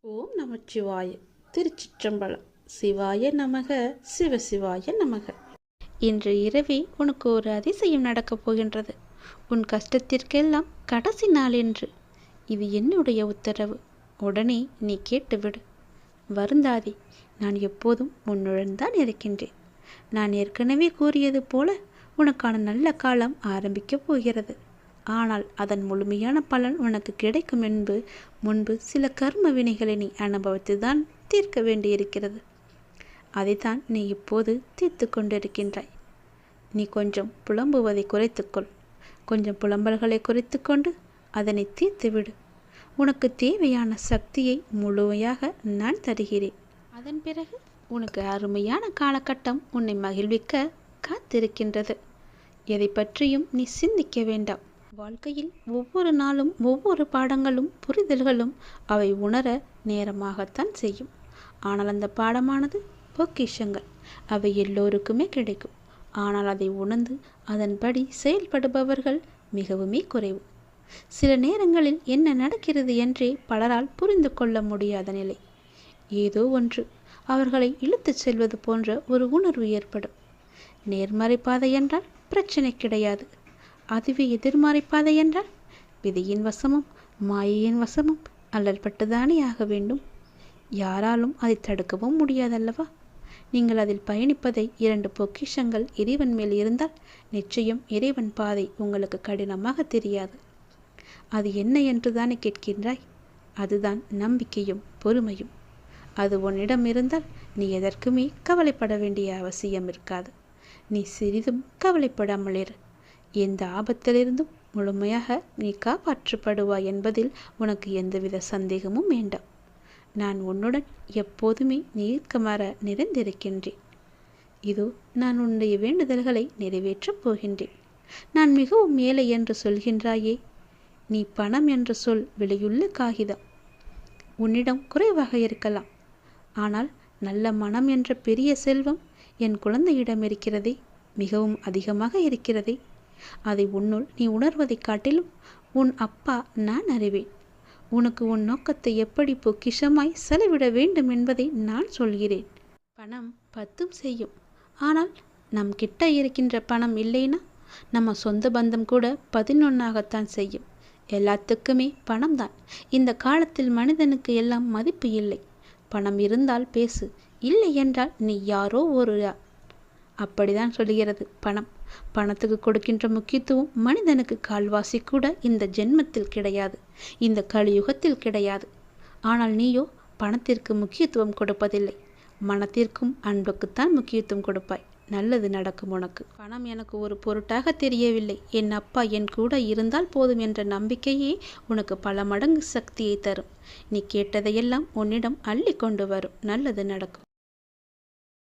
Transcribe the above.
ஓம் நமச்சிவாய. திருச்சிற்றம்பலம். சிவாய நமக, சிவசிவாய நமக. இன்று இரவே உனக்கு ஒரு அதிசயம் நடக்கப் போகின்றது. உன் கஷ்டத்திற்கெல்லாம் கடைசி நாள் என்று. இது என்னுடைய உத்தரவு. உடனே நீ கேட்டுவிடு. வருந்தாதே. நான் எப்போதும் உன்னுடன் தான் இருக்கின்றேன். நான் ஏற்கனவே கூறியது போல உனக்கான நல்ல காலம் ஆரம்பிக்கப் போகிறது. ஆனால் அதன் முழுமையான பலன் உனக்கு கிடைக்கும் என்பது முன்பு சில கர்ம வினைகளை நீ அனுபவித்துதான் தீர்க்க வேண்டியிருக்கிறது. அதைத்தான் நீ இப்போது தீர்த்து கொண்டிருக்கின்றாய். நீ கொஞ்சம் புலம்புவதை குறைத்துக்கொள். கொஞ்சம் புலம்பல்களை குறைத்து கொண்டு அதனை தீர்த்துவிடு. உனக்கு தேவையான சக்தியை முழுமையாக நான் தருகிறேன். அதன் பிறகு உனக்கு அருமையான காலகட்டம் உன்னை மகிழ்விக்க காத்திருக்கின்றது. எதை பற்றியும் நீ சிந்திக்க வேண்டாம். வாழ்க்கையில் ஒவ்வொரு நாளும் ஒவ்வொரு பாடங்களும் புரிதல்களும் அவை உணர நேரமாகத்தான் செய்யும். ஆனால் அந்த பாடமானது பொக்கிஷங்கள். அவை எல்லோருக்குமே கிடைக்கும். ஆனால் அதை உணர்ந்து அதன்படி செயல்படுபவர்கள் மிகவுமே குறைவு. சில நேரங்களில் என்ன நடக்கிறது என்றே பலரால் புரிந்து கொள்ள முடியாத நிலை. ஏதோ ஒன்று அவர்களை இழுத்துச் செல்வது போன்ற ஒரு உணர்வு ஏற்படும். நேர்மறை பாதை என்றால் பிரச்சனை கிடையாது. அதுவே எதிர்மறை பாதை என்றால் விதியின் வசமும் மாயையின் வசமும் அல்லல்பட்டுதானே ஆக வேண்டும். யாராலும் அதை தடுக்கவும் முடியாதல்லவா? நீங்கள் அதில் பயணிப்பதை 2 பொக்கிஷங்கள் இறைவன் மேல் இருந்தால் நிச்சயம் இறைவன் பாதை உங்களுக்கு கடினமாக தெரியாது. அது என்ன என்று தானே கேட்கின்றாய்? அதுதான் நம்பிக்கையும் பொறுமையும். அது உன்னிடம் இருந்தால் நீ எதற்குமே கவலைப்பட வேண்டிய அவசியம் இருக்காது. நீ சிறிதும் கவலைப்படாமல் இரு. எந்த ஆபத்திலிருந்தும் முழுமையாக நீ காப்பாற்றப்படுவாய் என்பதில் உனக்கு எந்தவித சந்தேகமும் வேண்டாம். நான் உன்னுடன் எப்போதுமே நீக்கமர நிறைந்திருக்கின்றேன். இதோ நான் உன்னுடைய வேண்டுதல்களை நிறைவேற்றப் போகின்றேன். நான் மிகவும் மேலே என்று சொல்கின்றாயே. நீ பணம் என்ற சொல் விலையுள்ள காகிதம். உன்னிடம் குறைவாக இருக்கலாம். ஆனால் நல்ல மனம் என்ற பெரிய செல்வம் என் குழந்தையிடம் இருக்கிறதே, மிகவும் அதிகமாக இருக்கிறதே. அதை உன்னுள் நீ உணர்வதை காட்டிலும் உன் அப்பா நான் அறிவேன். உனக்கு உன் நோக்கத்தை எப்படி பொக்கிஷமாய் செலவிட வேண்டும் என்பதை நான் சொல்கிறேன். பணம் 10 செய்யும். ஆனால் நம் கிட்ட இருக்கின்ற பணம் இல்லைன்னா நம்ம சொந்த பந்தம் கூட 11 செய்யும். எல்லாத்துக்குமே பணம்தான். இந்த காலத்தில் மனிதனுக்கு எல்லாம் மதிப்பு இல்லை. பணம் இருந்தால் பேசு, இல்லை என்றால் நீ யாரோ ஒரு அப்படிதான் சொல்கிறது பணம். பணத்துக்கு கொடுக்கின்ற முக்கியத்துவம் மனிதனுக்கு கால்வாசி கூட இந்த ஜென்மத்தில் கிடையாது, இந்த கலியுகத்தில் கிடையாது. ஆனால் நீயோ பணத்திற்கு முக்கியத்துவம் கொடுப்பதில்லை. மனத்திற்கும் அன்புக்குத்தான் முக்கியத்துவம் கொடுப்பாய். நல்லது நடக்கும் உனக்கு. பணம் எனக்கு ஒரு பொருட்டாக தெரியவில்லை. என் அப்பா என் கூட இருந்தால் போதும் என்ற நம்பிக்கையே உனக்கு பல மடங்கு சக்தியை தரும். நீ கேட்டதையெல்லாம் உன்னிடம் அள்ளி கொண்டு வரும். நல்லது நடக்கும்.